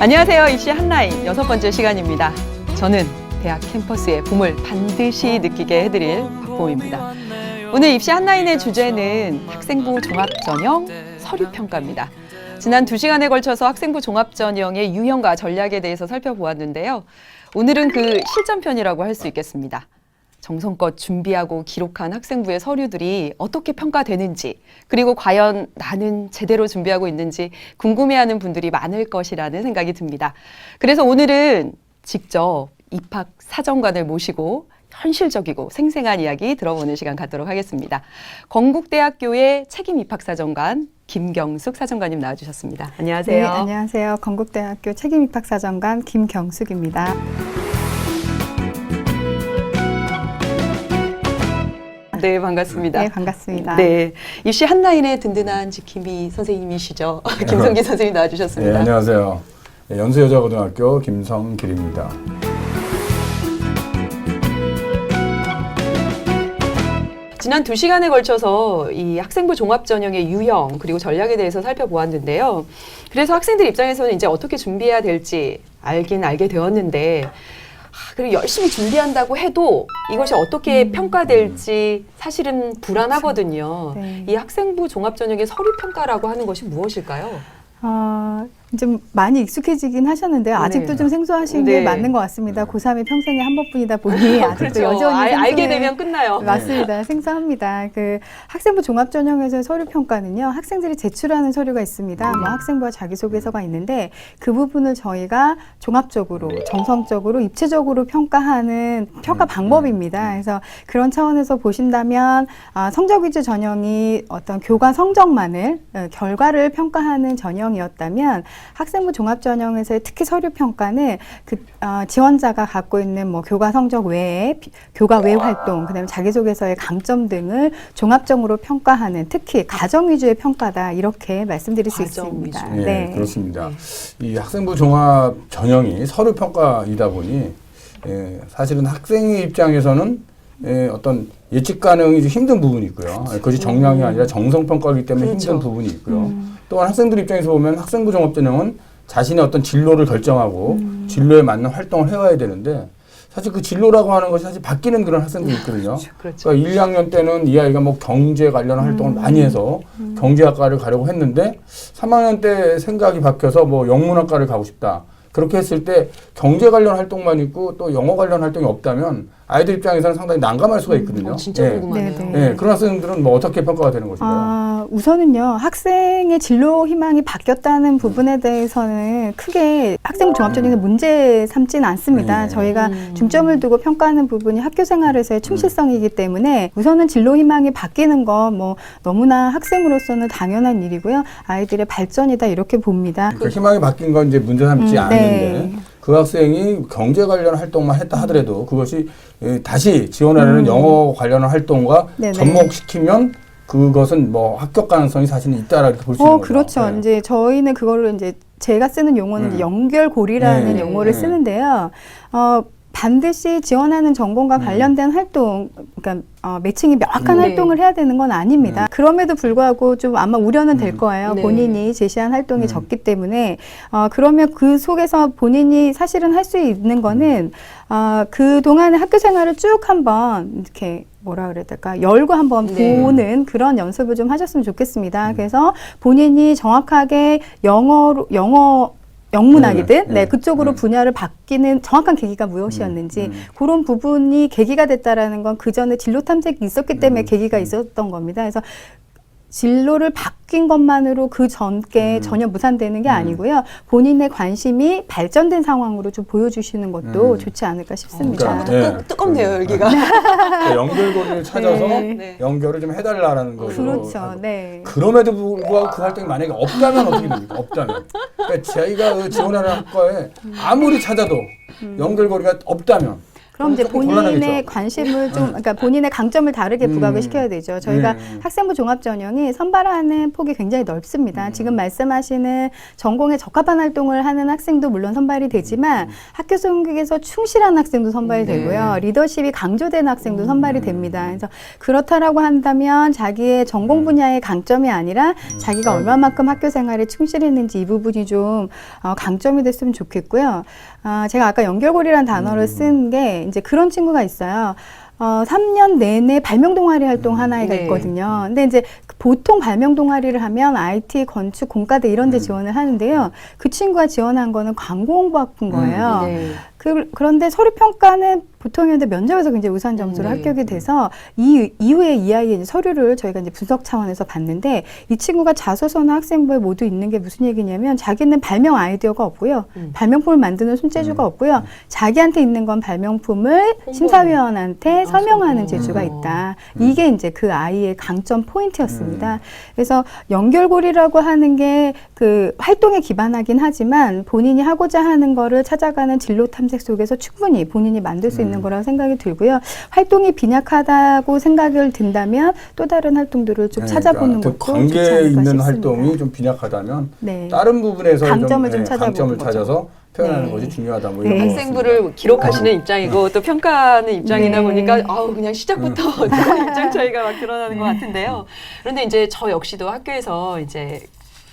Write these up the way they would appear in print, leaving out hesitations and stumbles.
안녕하세요. 입시 한라인 6번째 시간입니다. 저는 대학 캠퍼스의 봄을 반드시 느끼게 해드릴 박봄입니다. 오늘 입시 한라인의 주제는 학생부 종합전형 서류평가입니다. 지난 2시간에 걸쳐서 학생부 종합전형의 유형과 전략에 대해서 살펴보았는데요. 오늘은 그 실전편이라고 할 수 있겠습니다. 정성껏 준비하고 기록한 학생부의 서류들이 어떻게 평가되는지, 그리고 과연 나는 제대로 준비하고 있는지 궁금해하는 분들이 많을 것이라는 생각이 듭니다. 그래서 오늘은 직접 입학 사정관을 모시고 현실적이고 생생한 이야기 들어보는 시간 갖도록 하겠습니다. 건국대학교의 책임 입학사정관 김경숙 사정관님 나와주셨습니다. 안녕하세요. 네, 안녕하세요. 건국대학교 책임 입학사정관 김경숙입니다. 네, 반갑습니다. 네, 반갑습니다. 네, 입시 한라인의 든든한 지킴이 선생님이시죠. 김성기 선생님 나와주셨습니다. 네, 안녕하세요. 연수여자고등학교 김성길입니다. 지난 2시간에 걸쳐서 이 학생부 종합전형의 유형 그리고 전략에 대해서 살펴보았는데요. 그래서 학생들 입장에서는 이제 어떻게 준비해야 될지 알긴 알게 되었는데, 그리고 열심히 준비한다고 해도 이것이 어떻게 평가될지 사실은 불안하거든요. 네. 이 학생부 종합전형의 서류평가라고 하는 것이 무엇일까요? 좀 많이 익숙해지긴 하셨는데요. 아직도 네. 좀 생소하신 네. 게 맞는 것 같습니다. 고3이 평생에 한 번뿐이다 보니 아직도 그렇죠. 여전히 알게 되면 끝나요. 맞습니다. 생소합니다. 그 학생부 종합전형에서의 서류평가는요, 학생들이 제출하는 서류가 있습니다. 뭐 학생부와 자기소개서가 있는데 그 부분을 저희가 종합적으로, 정성적으로, 입체적으로 평가하는 평가 방법입니다. 그래서 그런 차원에서 보신다면 성적 위주 전형이 어떤 교과 성적만을 결과를 평가하는 전형이었다면 학생부 종합전형에서의 특히 서류평가는 지원자가 갖고 있는 뭐 교과 성적 외에 교과 외 활동, 그다음에 자기소개서의 강점 등을 종합적으로 평가하는 특히 가정 위주의 평가다, 이렇게 말씀드릴 수 있습니다. 네, 네, 그렇습니다. 이 학생부 종합 전형이 서류평가이다 보니 사실은 학생의 입장에서는 어떤 예측 가능이 좀 힘든 부분이 있고요. 그것이 정량이 아니라 정성평가이기 때문에 그렇죠. 힘든 부분이 있고요. 또한 학생들 입장에서 보면 학생부 종합전형은 자신의 어떤 진로를 결정하고 진로에 맞는 활동을 해와야 되는데, 사실 그 진로라고 하는 것이 사실 바뀌는 그런 학생들이 있거든요. 그렇죠. 그러니까 1, 2학년 때는 이 아이가 뭐 경제 관련한 활동을 많이 해서 경제학과를 가려고 했는데 3학년 때 생각이 바뀌어서 뭐 영문학과를 가고 싶다. 그렇게 했을 때 경제 관련 활동만 있고 또 영어 관련 활동이 없다면 아이들 입장에서는 상당히 난감할 수가 있거든요. 진짜 궁금하네요. 네. 그런 학생들은 뭐 어떻게 평가가 되는 것인가요? 우선은요, 학생의 진로 희망이 바뀌었다는 부분에 대해서는 크게 학생부 종합전형에 문제 삼지는 않습니다. 네. 저희가 중점을 두고 평가하는 부분이 학교 생활에서의 충실성이기 때문에 우선은 진로 희망이 바뀌는 건 뭐 너무나 학생으로서는 당연한 일이고요. 아이들의 발전이다, 이렇게 봅니다. 그러니까 희망이 바뀐 건 이제 문제 삼지 않는데 네. 그 학생이 경제 관련 활동만 했다 하더라도 그것이 다시 지원하려는 영어 관련한 활동과 네네. 접목시키면 그것은 뭐 합격 가능성이 사실은 있다라고 볼 수 있는 거죠. 그렇죠. 네. 이제 저희는 그거를 이제 제가 쓰는 용어는 이제 연결고리라는 네. 용어를 쓰는데요. 반드시 지원하는 전공과 관련된 활동, 그러니까 매칭이 명확한 네. 활동을 해야 되는 건 아닙니다. 그럼에도 불구하고 좀 아마 우려는 될 거예요. 네. 본인이 제시한 활동이 적기 때문에 그러면 그 속에서 본인이 사실은 할 수 있는 거는 그 동안의 학교 생활을 쭉 한번 이렇게 뭐라 그래야 될까, 열고 한번 네. 보는 그런 연습을 좀 하셨으면 좋겠습니다. 그래서 본인이 정확하게 영문학이든 네. 그쪽으로 분야를 바뀌는 정확한 계기가 무엇이었는지 그런 부분이 계기가 됐다라는 건 그 전에 진로 탐색이 있었기 때문에 계기가 있었던 겁니다. 그래서 진로를 바뀐 것만으로 그 전께 전혀 무산되는 게 아니고요. 본인의 관심이 발전된 상황으로 좀 보여주시는 것도 좋지 않을까 싶습니다. 그러니까, 뜨겁네요, 여기가. 그러니까 연결고리를 찾아서 네. 연결을 좀 해달라는 거죠. 그렇죠. 네. 그럼에도 불구하고 그 활동이 만약에 없다면 어떻게 됩니까? 없다면. 그러니까 저희가 지원하는 학과에 아무리 찾아도 연결고리가 없다면 그럼 이제 조금 본인의 곤란하겠죠. 관심을 좀, 그러니까 본인의 강점을 다르게 부각을 시켜야 되죠. 저희가 학생부 종합전형이 선발하는 폭이 굉장히 넓습니다. 지금 말씀하시는 전공에 적합한 활동을 하는 학생도 물론 선발이 되지만 학교 성격에서 충실한 학생도 선발이 되고요. 리더십이 강조되는 학생도 선발이 됩니다. 그래서 그렇다라고 한다면 자기의 전공 분야의 강점이 아니라 자기가 얼마만큼 학교 생활에 충실했는지 이 부분이 좀 강점이 됐으면 좋겠고요. 제가 아까 연결고리라는 단어를 쓴 게 이제 그런 친구가 있어요. 3년 내내 발명 동아리 활동 하나가 네. 있거든요. 근데 이제 보통 발명 동아리를 하면 IT, 건축, 공과대 이런 데 지원을 하는데요. 그 친구가 지원한 거는 광고 홍보학부인 거예요. 네. 그런데 서류 평가는 보통이었는데 면접에서 굉장히 우수한 점수로 합격이 돼서 이후에 이 아이의 이제 서류를 저희가 이제 분석 차원에서 봤는데 이 친구가 자소서나 학생부에 모두 있는 게 무슨 얘기냐면 자기는 발명 아이디어가 없고요. 발명품을 만드는 손재주가 없고요. 자기한테 있는 건 발명품을 심사위원한테 설명하는 재주가 있다. 이게 이제 그 아이의 강점 포인트였습니다. 그래서 연결고리라고 하는 게 그 활동에 기반하긴 하지만 본인이 하고자 하는 거를 찾아가는 진로 탐색 속에서 충분히 본인이 만들 수 있는 거라고 생각이 들고요. 활동이 빈약하다고 생각을 든다면 또 다른 활동들을 좀 찾아보는 그러니까 것도 좋지 관계 않을까 있는 싶습니다. 활동이 좀 빈약하다면 네. 다른 부분에서 강점을 좀 강점을 찾아보는 찾아서 표현하는 네. 것이 중요하다. 뭐 네. 이런 거 학생부를 기록하시는 입장이고 또 평가하는 입장이다 네. 보니까 아우 그냥 시작부터 입장 차이가 막 드러나는 것 같은데요. 그런데 이제 저 역시도 학교에서 이제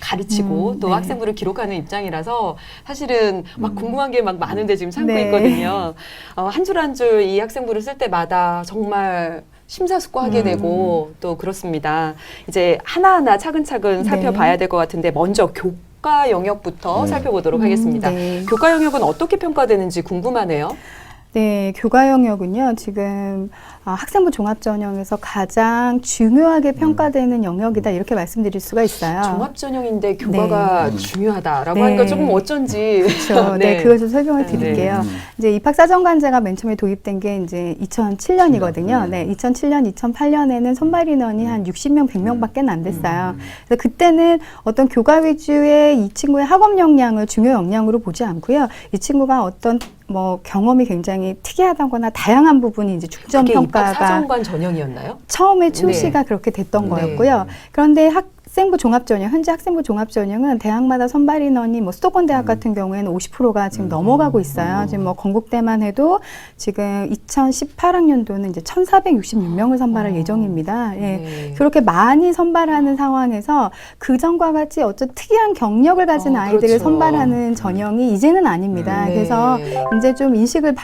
가르치고 또 네. 학생부를 기록하는 입장이라서 사실은 막 궁금한 게 막 많은데 지금 참고 네. 있거든요. 한 줄 한 줄 이 학생부를 쓸 때마다 정말 심사숙고하게 되고 또 그렇습니다. 이제 하나하나 차근차근 살펴봐야 될 것 같은데 먼저 교과 영역부터 살펴보도록 하겠습니다. 네. 교과 영역은 어떻게 평가되는지 궁금하네요. 네, 교과 영역은요, 지금 학생부 종합전형에서 가장 중요하게 평가되는 영역이다, 이렇게 말씀드릴 수가 있어요. 종합전형인데 교과가 중요하다라고 네. 하니까 조금 어쩐지. 그렇죠. 네, 그걸 좀 설명을 드릴게요. 네. 이제 입학사정관제가 맨 처음에 도입된 게 이제 2007년이거든요. 네, 2007년, 2008년에는 선발 인원이 한 60명, 100명밖에 안 됐어요. 그래서 그때는 어떤 교과 위주의 이 친구의 학업 역량을 중요 역량으로 보지 않고요. 이 친구가 어떤 뭐 경험이 굉장히 특이하다거나 다양한 부분이 이제 중점 그게 평가가 입학사정관 전형이었나요? 처음에 출시가 그렇게 됐던 거였고요. 그런데 학생부 종합전형, 현재 학생부 종합전형은 대학마다 선발 인원이 뭐 수도권 대학 같은 경우에는 50%가 지금 넘어가고 있어요. 지금 뭐 건국대만 해도 지금 2018학년도는 이제 1,466명을 선발할 예정입니다. 예. 네. 그렇게 많이 선발하는 상황에서 그전과 같이 어떤 특이한 경력을 가진 아이들을 그렇죠. 선발하는 전형이 이제는 아닙니다. 네. 그래서 이제 좀 인식을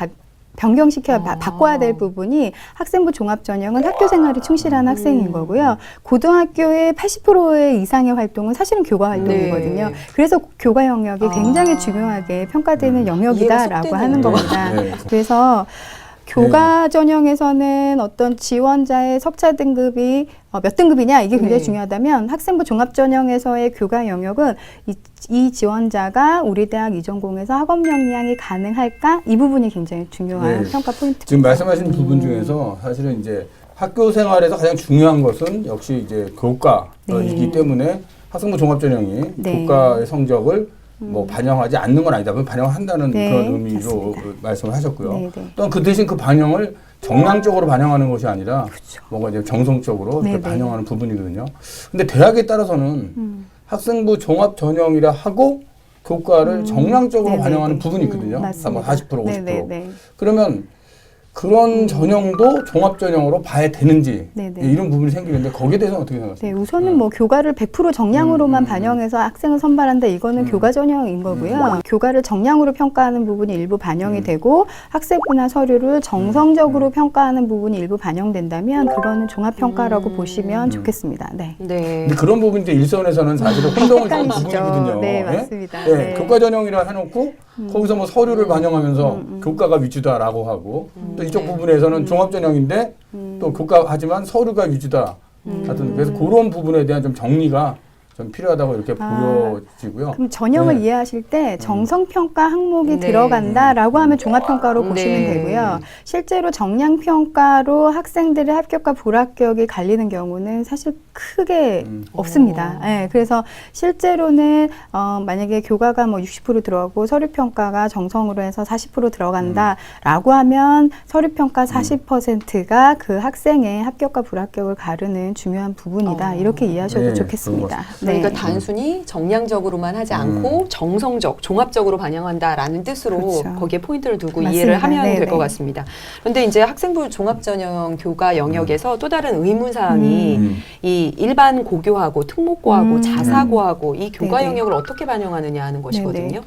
바꿔야 될 부분이 학생부 종합전형은 학교 생활이 충실한 학생인 거고요. 고등학교의 80% 이상의 활동은 사실은 교과 활동이거든요. 네. 그래서 교과 영역이 굉장히 중요하게 평가되는 영역이다라고 이해가 하는 쏙 겁니다. 네. 그래서 교과 전형에서는 어떤 지원자의 석차 등급이 몇 등급이냐 이게 굉장히 중요하다면 학생부 종합전형에서의 교과 영역은 이 지원자가 우리 대학 이 전공에서 학업 역량이 가능할까 이 부분이 굉장히 중요한 네. 평가 포인트입니다. 지금 말씀하신 부분 중에서 사실은 이제 학교 생활에서 가장 중요한 것은 역시 이제 교과이기 때문에 학생부 종합전형이 교과의 성적을 뭐 반영하지 않는 건 아니다. 반영을 한다는 그런 의미로 맞습니다. 말씀을 하셨고요. 네, 네. 또한 그 대신 그 반영을 정량적으로 반영하는 것이 아니라 뭔가 이제 정성적으로 네, 이렇게 네. 반영하는 부분이거든요. 근데 대학에 따라서는 학생부 종합 전형이라 하고 교과를 정량적으로 네, 네, 반영하는 네. 부분이 있거든요. 맞습니다. 40%, 50%. 네, 네, 네. 그러면 그런 전형도 종합 전형으로 봐야 되는지 네, 네. 이런 부분이 생기는데 거기에 대해서는 어떻게 네, 생각하세요? 우선은 뭐 교과를 100% 정량으로만 반영해서 학생을 선발한다. 이거는 교과 전형인 거고요. 교과를 정량으로 평가하는 부분이 일부 반영이 되고 학생부나 서류를 정성적으로 평가하는 부분이 일부 반영된다면 그거는 종합평가라고 보시면 좋겠습니다. 네. 네. 근데 그런 부분도 일선에서는 사실은 혼동을 주는 헷갈리시죠? 부분이거든요. 네, 예? 맞습니다. 네, 네. 교과 전형이라 해놓고 거기서 뭐 서류를 반영하면서 교과가 위주다라고 하고 또 이쪽 부분에서는 종합 전형인데 또 교과 하지만 서류가 위주다. 하여튼 그래서 그런 부분에 대한 좀 정리가 좀 필요하다고 이렇게 보여지고요. 그럼 전형을 네. 이해하실 때 정성평가 항목이 네. 들어간다라고 하면 종합평가로 네. 보시면 되고요. 실제로 정량평가로 학생들의 합격과 불합격이 갈리는 경우는 사실 크게 없습니다. 예, 그래서 실제로는 만약에 교과가 뭐 60% 들어가고 서류평가가 정성으로 해서 40% 들어간다라고 하면 서류평가 40%가 그 학생의 합격과 불합격을 가르는 중요한 부분이다. 이렇게 이해하셔도 네, 좋겠습니다. 그러니까 네. 단순히 정량적으로만 하지 않고 정성적, 종합적으로 반영한다라는 뜻으로 그렇죠. 거기에 포인트를 두고 맞습니다. 이해를 하면 될 네네. 것 같습니다. 그런데 이제 학생부 종합전형 교과 영역에서 또 다른 의문사항이 이 일반 고교하고 특목고하고 자사고하고 이 교과 네네. 영역을 어떻게 반영하느냐 하는 것이거든요.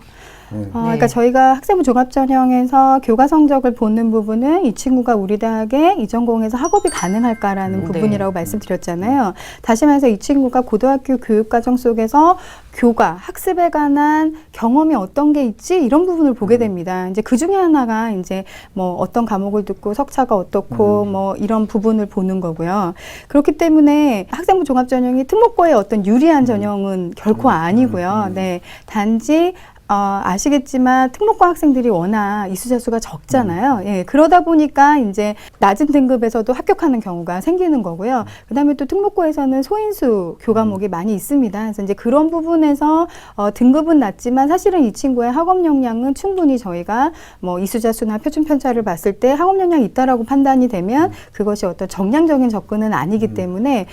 그러니까 저희가 학생부 종합전형에서 교과 성적을 보는 부분은 이 친구가 우리 대학에 이 전공에서 학업이 가능할까라는 부분이라고 말씀드렸잖아요. 다시 말해서 이 친구가 고등학교 교육과정 속에서 교과, 학습에 관한 경험이 어떤 게 있지? 이런 부분을 보게 됩니다. 이제 그 중에 하나가 이제 뭐 어떤 과목을 듣고 석차가 어떻고 뭐 이런 부분을 보는 거고요. 그렇기 때문에 학생부 종합전형이 특목고의 어떤 유리한 전형은 결코 아니고요. 네. 단지 아시겠지만 특목고 학생들이 워낙 이수자 수가 적잖아요. 예, 그러다 보니까 이제 낮은 등급에서도 합격하는 경우가 생기는 거고요. 그다음에 또 특목고에서는 소인수 교과목이 많이 있습니다. 그래서 이제 그런 부분에서 등급은 낮지만 사실은 이 친구의 학업 역량은 충분히 저희가 뭐 이수자 수나 표준 편차를 봤을 때 학업 역량이 있다라고 판단이 되면 그것이 어떤 정량적인 접근은 아니기 때문에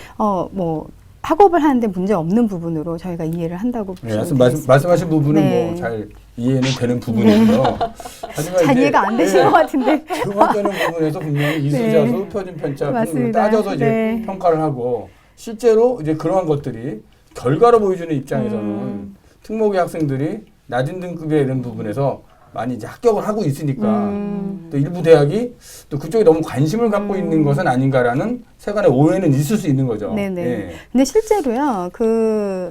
뭐 학업을 하는데 문제 없는 부분으로 저희가 이해를 한다고 보시면 되겠습니다. 말씀하신 부분은 네. 뭐 잘 이해는 되는 부분이고요. 하지만 잘 이제 이해가 안 되시는 것 같은데. 종합전형 부분에서 분명히 이수자수, 표준 편차 등을 맞습니다. 따져서 이제 네. 평가를 하고 실제로 이제 그러한 것들이 결과로 보여주는 입장에서는 특목의 학생들이 낮은 등급에 이런 부분에서 많이 이제 합격을 하고 있으니까 또 일부 대학이 또 그쪽에 너무 관심을 갖고 있는 것은 아닌가라는 세간의 오해는 있을 수 있는 거죠. 네네. 예. 근데 실제로요,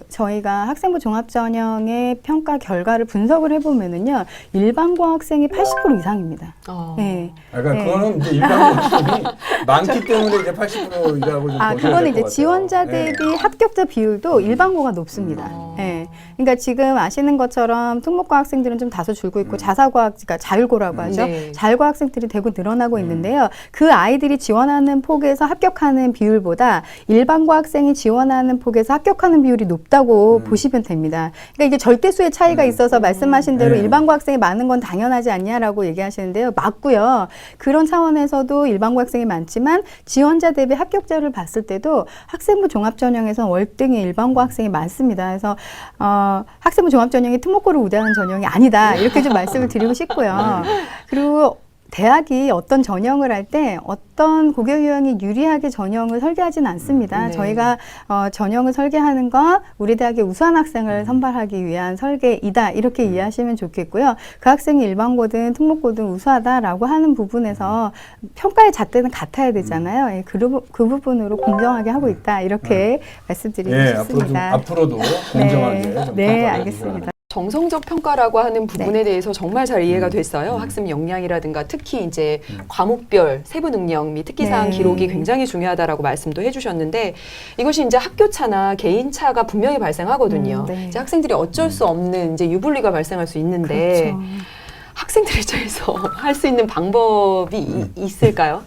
저희가 학생부 종합전형의 평가 결과를 분석을 해보면은요, 일반고 학생이 80% 이상입니다. 네. 그러니까 네. 그거는 이제 일반 학생이 많기 때문에 이제 80%이라고 좀 그거는 이제 지원자 대비 합격자 비율도 일반고가 높습니다. 네. 그러니까 지금 아시는 것처럼 특목고 학생들은 좀 다소 줄고 있고 자사고학, 그러니까 자율고라고 하죠. 네. 자율고 학생들이 대구 늘어나고 있는데요. 그 아이들이 지원하는 폭에서 합격하는 비율보다 일반고 학생이 지원하는 폭에서 합격하는 비율이 높다고 보시면 됩니다. 그러니까 이게 절대수의 차이가 있어서 말씀하신 대로 네. 일반고 학생이 많은 건 당연하지 않냐라고 얘기하시는데요. 맞고요. 그런 차원에서도 일반고 학생이 많지만 지원자 대비 합격자를 봤을 때도 학생부 종합전형에서는 월등히 일반고 학생이 많습니다. 그래서 학생부 종합전형이 특목고를 우대하는 전형이 아니다. 이렇게 좀 말씀을 드리고 싶고요. 그리고 대학이 어떤 전형을 할 때 어떤 고교 유형이 유리하게 전형을 설계하지는 않습니다. 네. 저희가 전형을 설계하는 건 우리 대학의 우수한 학생을 선발하기 위한 설계이다. 이렇게 이해하시면 좋겠고요. 그 학생이 일반고든 특목고든 우수하다라고 하는 부분에서 평가의 잣대는 같아야 되잖아요. 예, 그 부분으로 공정하게 하고 있다. 이렇게 말씀드리고 싶습니다. 앞으로도 공정하게 좀 네, 평가를 알겠습니다. 정성적 평가라고 하는 부분에 대해서 정말 잘 이해가 됐어요. 음. 학습 역량이라든가 특히 이제 과목별 세부 능력 및 특기사항 네. 기록이 굉장히 중요하다라고 말씀도 해주셨는데 이것이 이제 학교차나 개인차가 분명히 발생하거든요. 네. 이제 학생들이 어쩔 수 없는 이제 유불리가 발생할 수 있는데 그렇죠. 학생들 입장에서 할 수 있는 방법이 있을까요?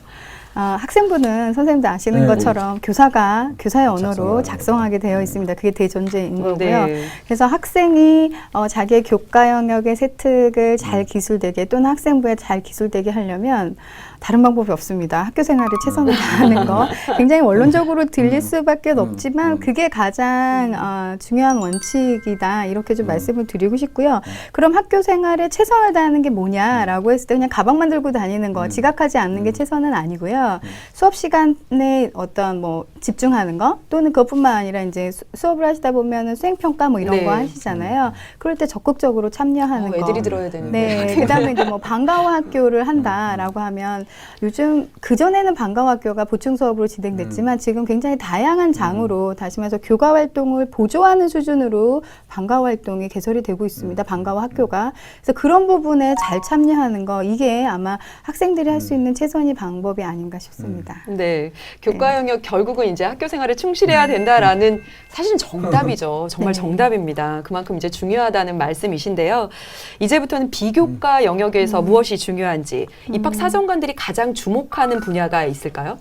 학생부는 선생님도 아시는 네. 것처럼 교사가 교사의 언어로 작성하는 작성하게 되어 있습니다. 그게 대전제인 거고요. 네. 그래서 학생이 자기의 교과 영역의 세특을 잘 기술되게 또는 학생부에 잘 기술되게 하려면 다른 방법이 없습니다. 학교 생활에 최선을 다하는 거. 굉장히 원론적으로 들릴 수밖에 없지만 그게 가장 중요한 원칙이다. 이렇게 좀 말씀을 드리고 싶고요. 그럼 학교 생활에 최선을 다하는 게 뭐냐라고 했을 때 그냥 가방만 들고 다니는 거, 지각하지 않는 게 최선은 아니고요. 수업 시간에 어떤 뭐 집중하는 거 또는 그것뿐만 아니라 이제 수업을 하시다 보면은 수행평가 뭐 이런 네. 거 하시잖아요. 그럴 때 적극적으로 참여하는 거. 애들이 들어야 되는데. 네, 그다음에 이제 뭐 방과후 학교를 한다라고 하면 요즘 그전에는 방과후 학교가 보충 수업으로 진행됐지만 지금 굉장히 다양한 장으로 다시 말해서 교과 활동을 보조하는 수준으로 방과후 활동이 개설이 되고 있습니다. 방과후 학교가. 그래서 그런 부분에 잘 참여하는 거 이게 아마 학생들이 할 수 있는 최선의 방법이 아닌가 싶습니다. 네, 교과 영역 결국은 이제 학교 생활에 충실해야 된다라는 사실은 정답이죠. 정말 네. 정답입니다. 그만큼 이제 중요하다는 말씀이신데요. 이제부터는 비교과 영역에서 무엇이 중요한지 입학 사정관들이 가장 주목하는 분야가 있을까요?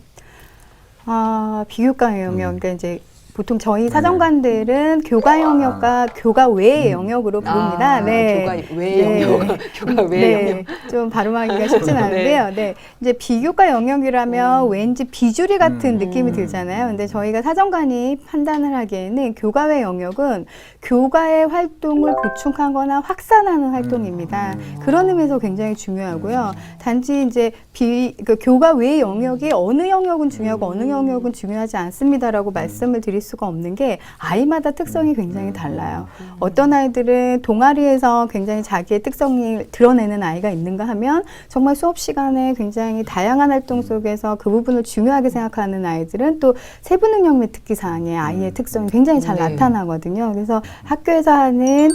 비교과 영역, 그러니까 이제 보통 저희 사정관들은 교과 영역과 교과 외의 영역으로 부릅니다. 교과 외의 영역, 교과 외의 영역. 좀 발음하기가 쉽진 않은데요. 네. 이제 비교과 영역이라면 왠지 비주류 같은 느낌이 들잖아요. 근데 저희가 사정관이 판단을 하기에는 교과 외 영역은 교과의 활동을 보충하거나 확산하는 활동입니다. 그런 의미에서 굉장히 중요하고요. 단지 이제 그 교과 외의 영역이 어느 영역은 중요하고 어느 영역은 중요하지 않습니다라고 말씀을 드릴 수가 없는 게 아이마다 특성이 굉장히 달라요. 어떤 아이들은 동아리에서 굉장히 자기의 특성을 드러내는 아이가 있는가 하면 정말 수업 시간에 굉장히 다양한 활동 속에서 그 부분을 중요하게 생각하는 아이들은 또 세부 능력 및 특기 사항의 아이의 특성이 굉장히 잘 나타나거든요. 그래서 학교에서 하는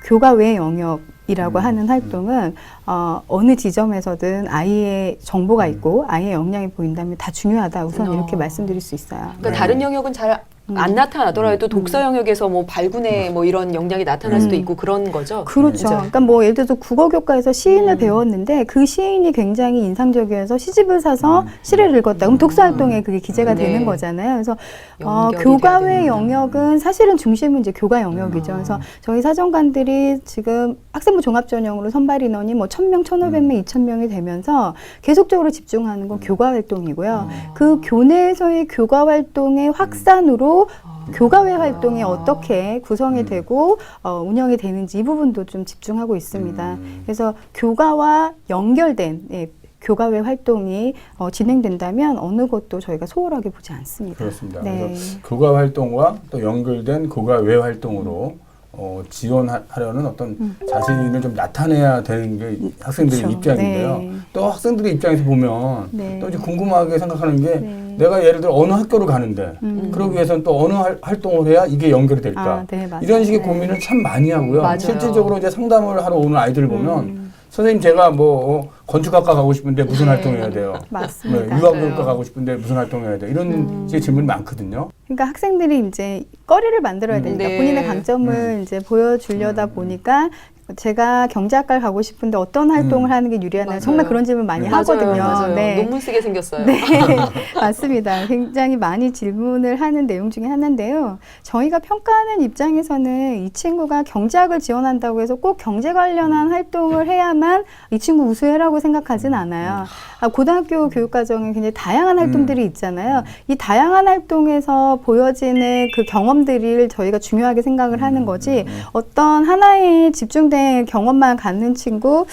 교과 외 영역 이라고 하는 활동은 어느 지점에서든 아이의 정보가 있고 아이의 역량이 보인다면 다 중요하다. 우선 이렇게 말씀드릴 수 있어요. 그러니까 다른 영역은 잘 안 나타나더라도 독서 영역에서 뭐 발군의 뭐 이런 역량이 나타날 수도 있고 그런 거죠. 그렇죠. 그러니까 뭐 예를 들어서 국어 교과에서 시인을 배웠는데 그 시인이 굉장히 인상적이어서 시집을 사서 시를 읽었다. 그럼 독서 활동에 그게 기재가 되는 거잖아요. 그래서 교과 외 영역은 사실은 중심은 이제 교과 영역이죠. 그래서 저희 사정관들이 지금 학생부 종합 전형으로 선발 인원이 뭐 1,000명, 1,500명, 2,000명이 되면서 계속적으로 집중하는 건 교과 활동이고요. 그 교내에서의 교과 활동의 확산으로 교과외 활동이 어떻게 구성이 되고 운영이 되는지 이 부분도 좀 집중하고 있습니다. 그래서 교과와 연결된 교과외 활동이 진행된다면 어느 것도 저희가 소홀하게 보지 않습니다. 그렇습니다. 네. 그래서 교과 활동과 또 연결된 교과외 활동으로 지원하려는 어떤 자신을 좀 나타내야 되는 게 학생들의 그렇죠. 입장인데요. 네. 또 학생들의 입장에서 보면 네. 또 이제 궁금하게 생각하는 게 네. 내가 예를 들어 어느 학교를 가는데 그러기 위해서는 또 어느 활동을 해야 이게 연결이 될까? 네, 맞아요. 이런 식의 네. 고민을 참 많이 하고요. 맞아요. 실질적으로 이제 상담을 하러 오는 아이들을 보면 선생님 제가 뭐 건축학과 가고 싶은데 무슨 활동해야 돼요? 맞습니다. 유아교육과 가고 싶은데 무슨 활동해야 돼요? 이런 식의 질문이 많거든요. 그러니까 학생들이 이제 거리를 만들어야 되니까 네. 본인의 강점을 이제 보여주려다 보니까 제가 경제학과를 가고 싶은데 어떤 활동을 하는 게 유리하나요? 맞아요. 정말 그런 질문 많이 맞아요, 하거든요. 맞아요. 네. 논문 쓰게 생겼어요. 네, 맞습니다. 굉장히 많이 질문을 하는 내용 중에 하나인데요. 저희가 평가하는 입장에서는 이 친구가 경제학을 지원한다고 해서 꼭 경제 관련한 활동을 해야만 이 친구 우수해라고 생각하진 않아요. 고등학교 교육과정에 굉장히 다양한 활동들이 있잖아요. 이 다양한 활동에서 보여지는 그 경험들을 저희가 중요하게 생각을 하는 거지 어떤 하나에 집중된 경험만 갖는 친구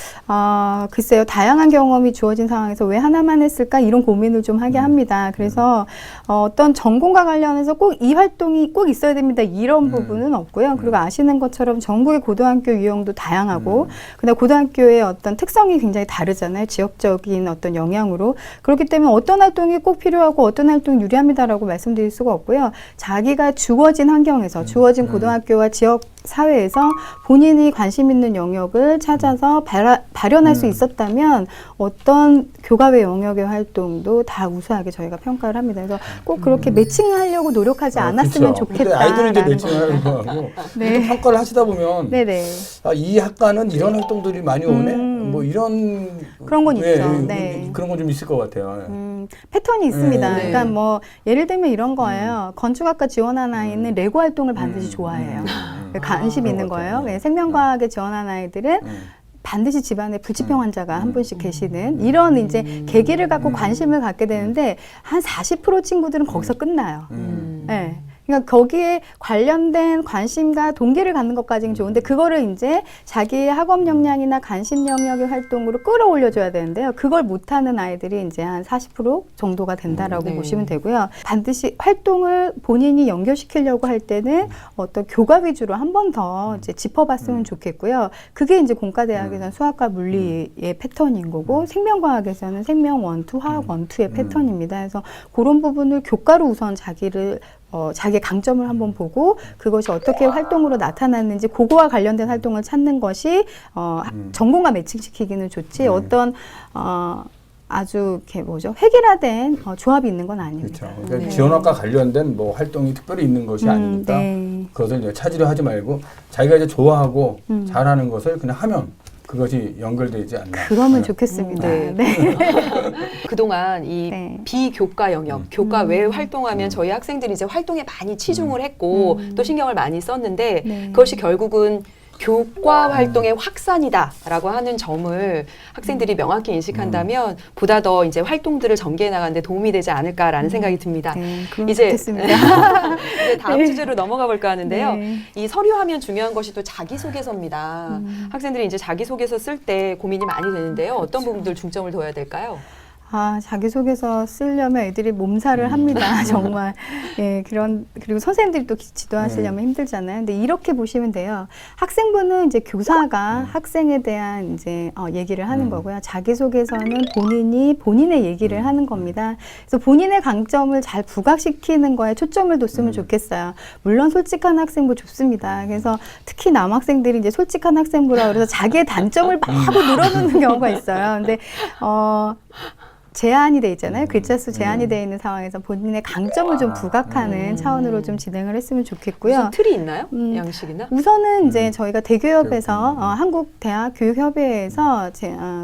글쎄요 다양한 경험이 주어진 상황에서 왜 하나만 했을까 이런 고민을 좀 하게 합니다. 그래서 어떤 전공과 관련해서 꼭 이 활동이 꼭 있어야 됩니다 이런 부분은 없고요. 그리고 아시는 것처럼 전국의 고등학교 유형도 다양하고 근데 고등학교의 어떤 특성이 굉장히 다르잖아요. 지역적인 어떤 영향으로 그렇기 때문에 어떤 활동이 꼭 필요하고 어떤 활동이 유리합니다라고 말씀드릴 수가 없고요. 자기가 주어진 환경에서 주어진 고등학교와 지역 사회에서 본인이 관심 있는 영역을 찾아서 발현할 수 있었다면 어떤 교과외 영역의 활동도 다 우수하게 저희가 평가를 합니다. 그래서 꼭 그렇게 매칭하려고 노력하지 않았으면 그렇죠. 근데 좋겠다. 아이들은 이제 매칭을 하려고 하고 네. 또 평가를 하시다 보면 네네. 이 학과는 이런 활동들이 많이 오네? 뭐 이런 그런 건 있죠. 네. 그런 건 좀 있을 것 같아요. 패턴이 있습니다. 네. 그러니까 뭐 예를 들면 이런 거예요. 건축학과 지원한 아이는 레고 활동을 반드시 좋아해요. 관심 있는 거예요. 네, 생명과학에 지원한 아이들은 반드시 집안에 불치병 환자가 한 분씩 계시는 이런 이제 계기를 갖고 관심을 갖게 되는데 한 40% 친구들은 거기서 끝나요. 네. 그러니까 거기에 관련된 관심과 동기를 갖는 것까지는 좋은데 그거를 이제 자기의 학업 역량이나 관심 영역의 활동으로 끌어올려줘야 되는데요. 그걸 못하는 아이들이 이제 한 40% 정도가 된다라고 보시면 되고요. 반드시 활동을 본인이 연결시키려고 할 때는 어떤 교과 위주로 한 번 더 이제 짚어봤으면 좋겠고요. 그게 이제 공과대학에서는 수학과 물리의 패턴인 거고 생명과학에서는 생명 1, 2, 화학 1, 2의 패턴입니다. 그래서 그런 부분을 교과로 우선 자기의 강점을 한번 보고 그것이 어떻게 활동으로 나타났는지 그거와 관련된 활동을 찾는 것이 전공과 매칭시키기는 좋지 어떤 아주 이렇게 획일화된 조합이 있는 건 아닙니다. 그렇죠. 그러니까 지원학과 관련된 뭐 활동이 특별히 있는 것이 아니니까 네. 그것을 이제 찾으려 하지 말고 자기가 이제 좋아하고 잘하는 것을 그냥 하면 그것이 연결되지 않나. 그러면 좋겠습니다. 네. 네. 그동안 이 네. 비교과 영역, 교과 외 활동하면 저희 학생들이 이제 활동에 많이 치중을 했고 또 신경을 많이 썼는데 네. 그것이 결국은 교과 활동의 확산이다라고 하는 점을 학생들이 명확히 인식한다면 보다 더 이제 활동들을 전개해 나가는데 도움이 되지 않을까라는 생각이 듭니다. 네, 그럼 이제 좋겠습니다. 이제 다음 주제로 넘어가 볼까 하는데요. 네. 이 서류하면 중요한 것이 또 자기소개서입니다. 학생들이 이제 자기소개서 쓸 때 고민이 많이 되는데요. 어떤 부분들 중점을 둬야 될까요? 아, 자기소개서 쓰려면 애들이 몸살을 합니다. 정말. 예, 그리고 선생님들이 또 지도하시려면 힘들잖아요. 근데 이렇게 보시면 돼요. 학생부는 이제 교사가 학생에 대한 이제 얘기를 하는 거고요. 자기소개서는 본인의 얘기를 하는 겁니다. 그래서 본인의 강점을 잘 부각시키는 거에 초점을 뒀으면 좋겠어요. 물론 솔직한 학생부 좋습니다. 그래서 특히 남학생들이 이제 솔직한 학생부라 그래서 자기의 단점을 막 하고 늘어놓는 경우가 있어요. 근데, 제한이 돼 있잖아요. 글자 수 제한이 돼 있는 상황에서 본인의 강점을 좀 부각하는 차원으로 좀 진행을 했으면 좋겠고요. 무슨 틀이 있나요? 양식이나? 우선은 이제 저희가 대교협에서 한국대학교육협의회에서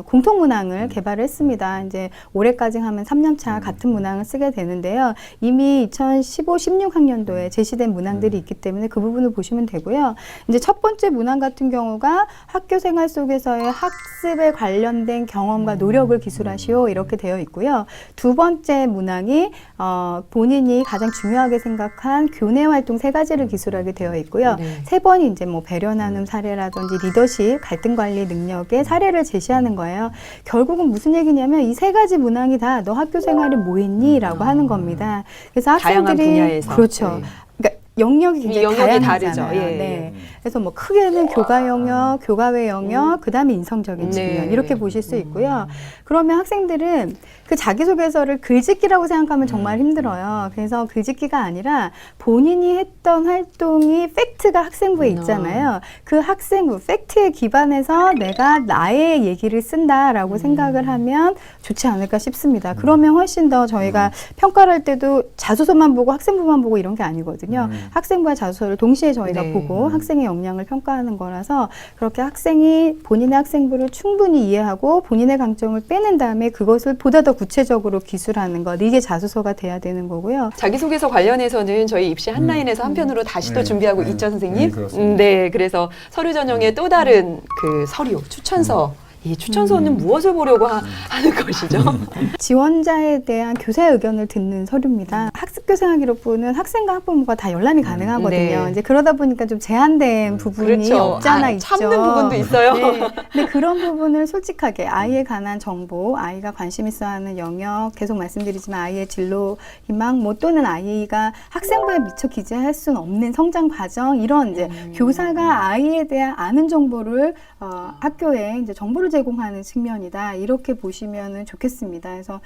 공통문항을 개발을 했습니다. 이제 올해까지 하면 3년차 같은 문항을 쓰게 되는데요. 이미 2015, 16학년도에 제시된 문항들이 있기 때문에 그 부분을 보시면 되고요. 이제 첫 번째 문항 같은 경우가 학교 생활 속에서의 학습에 관련된 경험과 노력을 기술하시오 이렇게 되어 있고요. 두 번째 문항이 본인이 가장 중요하게 생각한 교내 활동 3가지를 기술하게 되어 있고요. 네. 세 번이 이제 뭐 배려 나눔 사례라든지 리더십, 갈등 관리 능력의 사례를 제시하는 거예요. 결국은 무슨 얘기냐면 이 3가지 문항이 다 너 학교 생활이 뭐 했니? 라고 하는 겁니다. 그래서 다양한 학생들이 분야에서. 그렇죠. 네. 그러니까 영역이 굉장히 영역이 다양하잖아요. 다르죠. 예, 네. 그래서 뭐 크게는 교과 영역, 교과 외 영역, 그다음에 인성적인 측면 네. 이렇게 보실 수 있고요. 그러면 학생들은 그 자기소개서를 글짓기라고 생각하면 정말 힘들어요. 그래서 글짓기가 아니라 본인이 했던 활동이 팩트가 학생부에 있잖아요. 그 학생부, 팩트에 기반해서 내가 나의 얘기를 쓴다라고 생각을 하면 좋지 않을까 싶습니다. 그러면 훨씬 더 저희가 평가를 할 때도 자소서만 보고 학생부만 보고 이런 게 아니거든요. 학생부와 자소서를 동시에 저희가 네. 보고 학생의 역량을 평가하는 거라서 그렇게 학생이 본인의 학생부를 충분히 이해하고 본인의 강점을 빼낸 다음에 그것을 보다 더 구체적으로 기술하는 것, 이게 자소서가 돼야 되는 거고요. 자기소개서 관련해서는 저희 입시 한라인에서 한편으로 다시 또 네. 준비하고 네. 있죠, 선생님? 그렇습니다. 네, 그래서 서류 전형의 또 다른 그 서류, 추천서. 이 추천서는 무엇을 보려고 하는 것이죠? 지원자에 대한 교사의 의견을 듣는 서류입니다. 학습교생활기록부는 학생과 학부모가 다 열람이 가능하거든요. 네. 이제 그러다 보니까 좀 제한된 부분이 그렇죠. 없잖아 있죠. 참는 부분도 있어요. 네. 근데 그런 부분을 솔직하게 아이에 관한 정보, 아이가 관심 있어하는 영역, 계속 말씀드리지만 아이의 진로 희망, 뭐 또는 아이가 학생부에 미처 기재할 수는 없는 성장 과정 이런 이제 교사가 아이에 대한 아는 정보를 학교에 이제 정보를 제공하는 측면이다 이렇게 보시면은 좋겠습니다. 그래서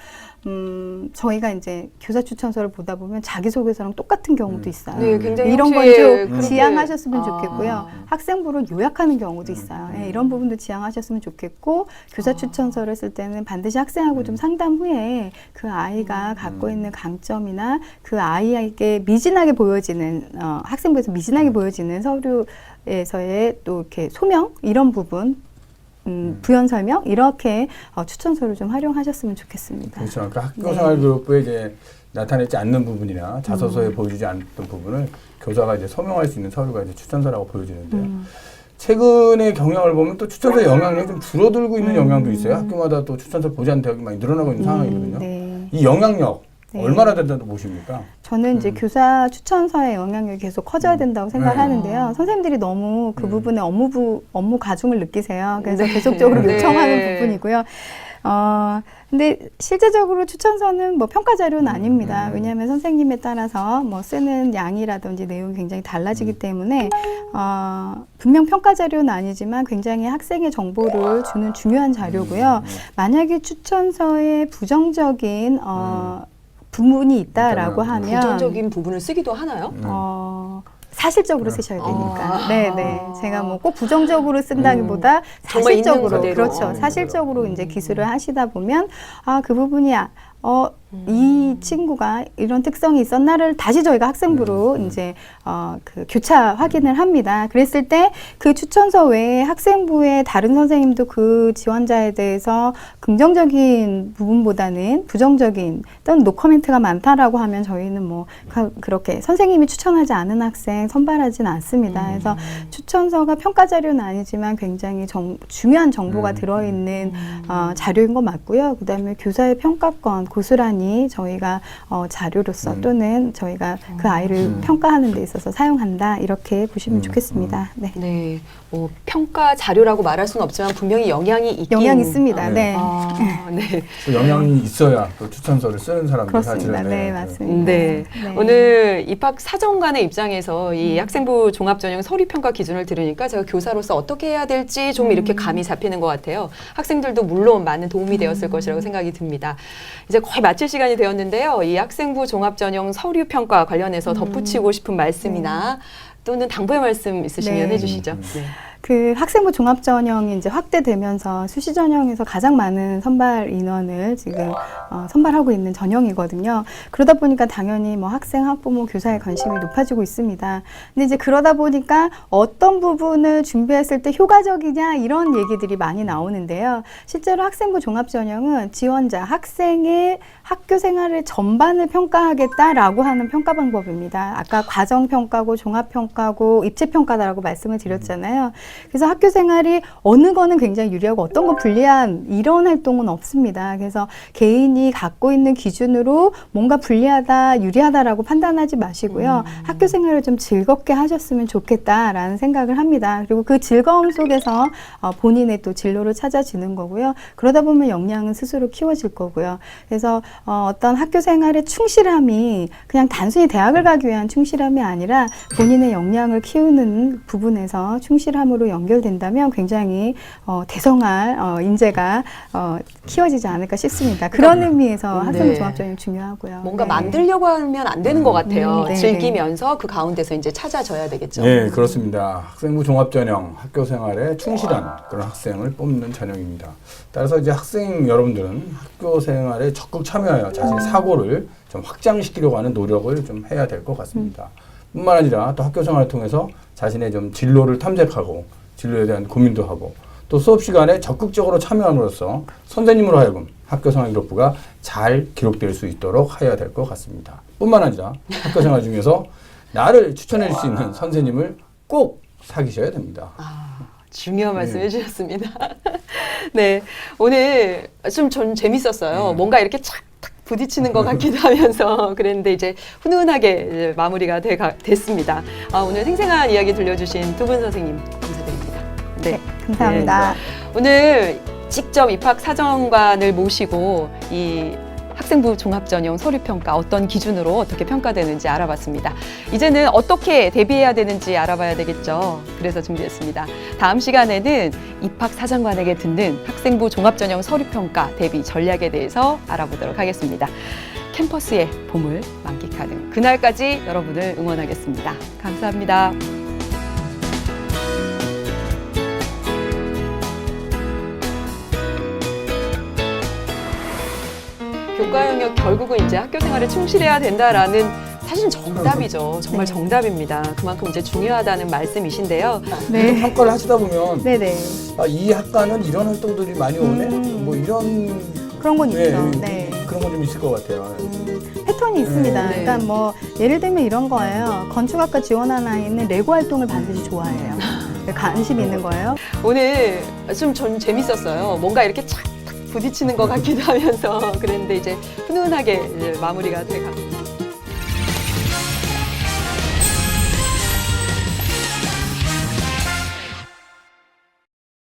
저희가 이제 교사 추천서를 보다 보면 자기소개서랑 똑같은 경우도 있어요. 네, 굉장히 이런 건 혹시 좀 그렇게- 지양하셨으면 좋겠고요. 학생부를 요약하는 경우도 있어요. 예, 이런 부분도 지양하셨으면 좋겠고 교사 추천서를 쓸 때는 반드시 학생하고 좀 상담 후에 그 아이가 갖고 있는 강점이나 그 아이에게 미진하게 보여지는 학생부에서 미진하게 보여지는 서류에서의 또 이렇게 소명 이런 부분 부연 설명 이렇게 추천서를 좀 활용하셨으면 좋겠습니다. 그렇죠. 그러니까 네. 학교생활기록부에 이제 나타내지 않는 부분이나 자소서에 보여주지 않던 부분을 교사가 이제 서명할 수 있는 서류가 이제 추천서라고 보여지는데요. 최근의 경향을 보면 또 추천서 영향력이 좀 줄어들고 있는 영향도 있어요. 학교마다 또 추천서 보지 않는 대학이 많이 늘어나고 있는 상황이거든요. 네. 이 영향력 네. 얼마나 된다고 보십니까? 저는 이제 교사 추천서의 영향력이 계속 커져야 된다고 생각하는데요. 선생님들이 너무 그 부분에 업무 가중을 느끼세요. 그래서 계속적으로 네. 요청하는 부분이고요. 근데 실제적으로 추천서는 뭐 평가 자료는 아닙니다. 왜냐하면 선생님에 따라서 뭐 쓰는 양이라든지 내용이 굉장히 달라지기 때문에 분명 평가 자료는 아니지만 굉장히 학생의 정보를 주는 중요한 자료고요. 만약에 추천서에 부정적인 부분이 있다라고 하면 부정적인 부분을 쓰기도 하나요? 사실적으로 쓰셔야 되니까. 네네. 제가 뭐 꼭 부정적으로 쓴다기보다 정말 있는 사실적으로 그대로. 그렇죠. 사실적으로 이제 기술을 하시다 보면 그 부분이 이 친구가 이런 특성이 있었나를 다시 저희가 학생부로 이제 그 교차 확인을 합니다. 그랬을 때 그 추천서 외에 학생부의 다른 선생님도 그 지원자에 대해서 긍정적인 부분보다는 부정적인 또는 노코멘트가 많다라고 하면 저희는 뭐 그렇게 선생님이 추천하지 않은 학생 선발하지는 않습니다. 그래서 추천서가 평가 자료는 아니지만 굉장히 중요한 정보가 들어있는 자료인 것 맞고요. 그다음에 교사의 평가권 고스란히 저희가 자료로서 또는 저희가 그 아이를 평가하는 데 있어서 사용한다 이렇게 보시면 좋겠습니다. 네. 네, 뭐 평가 자료라고 말할 수는 없지만 분명히 영향이 있긴 영향이 있습니다. 네. 네. 또 영향이 있어야 또 추천서를 쓰는 사람들 그렇습니다. 사실은 네, 맞습니다. 네. 네. 오늘 입학 사정관의 입장에서 이 학생부 종합전형 서류평가 기준을 들으니까 제가 교사로서 어떻게 해야 될지 좀 이렇게 감이 잡히는 것 같아요. 학생들도 물론 많은 도움이 되었을 것이라고 생각이 듭니다. 이제 거의 마칠 시간이 되었는데요. 이 학생부 종합전형 서류평가 관련해서 덧붙이고 싶은 말씀이나 또는 당부의 말씀 있으시면 네. 해주시죠. 네. 그 학생부 종합전형이 이제 확대되면서 수시전형에서 가장 많은 선발 인원을 지금 선발하고 있는 전형이거든요. 그러다 보니까 당연히 뭐 학생, 학부모, 교사의 관심이 높아지고 있습니다. 근데 이제 그러다 보니까 어떤 부분을 준비했을 때 효과적이냐 이런 얘기들이 많이 나오는데요. 실제로 학생부 종합전형은 지원자, 학생의 학교 생활의 전반을 평가하겠다라고 하는 평가 방법입니다. 아까 과정평가고 종합평가고 입체평가다라고 말씀을 드렸잖아요. 그래서 학교 생활이 어느 거는 굉장히 유리하고 어떤 건 불리한 이런 활동은 없습니다. 그래서 개인이 갖고 있는 기준으로 뭔가 불리하다, 유리하다라고 판단하지 마시고요. 학교 생활을 좀 즐겁게 하셨으면 좋겠다라는 생각을 합니다. 그리고 그 즐거움 속에서 본인의 또 진로를 찾아지는 거고요. 그러다 보면 역량은 스스로 키워질 거고요. 그래서 어떤 학교 생활의 충실함이 그냥 단순히 대학을 가기 위한 충실함이 아니라 본인의 역량을 키우는 부분에서 충실함으로 연결된다면 굉장히 대성할 인재가 키워지지 않을까 싶습니다. 그런 의미에서 학생부 네. 종합전형이 중요하고요. 뭔가 네. 만들려고 하면 안 되는 것 같아요. 네, 즐기면서 그 가운데서 이제 찾아져야 되겠죠. 네, 그렇습니다. 학생부 종합전형, 학교 생활에 충실한 그런 학생을 뽑는 전형입니다. 따라서 이제 학생 여러분들은 학교 생활에 적극 참여하여 자신의 사고를 좀 확장시키려고 하는 노력을 좀 해야 될 것 같습니다. 뿐만 아니라 또 학교 생활을 통해서 자신의 좀 진로를 탐색하고 진로에 대한 고민도 하고 또 수업 시간에 적극적으로 참여함으로써 선생님으로 하여금 학교 생활 기록부가 잘 기록될 수 있도록 해야 될 것 같습니다. 뿐만 아니라 학교 생활 중에서 나를 추천해 줄 수 있는 선생님을 꼭 사귀셔야 됩니다. 중요한 말씀 해주셨습니다. 네, 오늘 좀 전 재밌었어요. 뭔가 이렇게 착 부딪히는 것 같기도 하면서 그랬는데 이제 훈훈하게 이제 마무리가 됐습니다. 오늘 생생한 이야기 들려주신 두 분 선생님 감사드립니다. 네, 감사합니다. 오늘 직접 입학 사정관을 모시고 이 학생부 종합전형 서류평가 어떤 기준으로 어떻게 평가되는지 알아봤습니다. 이제는 어떻게 대비해야 되는지 알아봐야 되겠죠. 그래서 준비했습니다. 다음 시간에는 입학 사정관에게 듣는 학생부 종합전형 서류평가 대비 전략에 대해서 알아보도록 하겠습니다. 캠퍼스의 봄을 만끽하는 그날까지 여러분을 응원하겠습니다. 감사합니다. 교과 영역 결국은 이제 학교 생활에 충실해야 된다라는 사실 정답이죠. 정말 정답입니다. 그만큼 이제 중요하다는 말씀이신데요. 네. 평가를 하시다 보면 네네. 이 학과는 이런 활동들이 많이 오네? 뭐 이런 그런 건 있죠. 네. 그런 건 좀 있을 것 같아요. 패턴이 있습니다. 네. 그러니까 뭐 예를 들면 이런 거예요. 건축학과 지원한 아이는 레고 활동을 반드시 좋아해요. 관심이 있는 거예요. 오늘 좀 전 재밌었어요. 뭔가 이렇게 착 부딪히는 것 같기도 하면서 그랬는데 이제 훈훈하게 이제 마무리가 돼갑니다.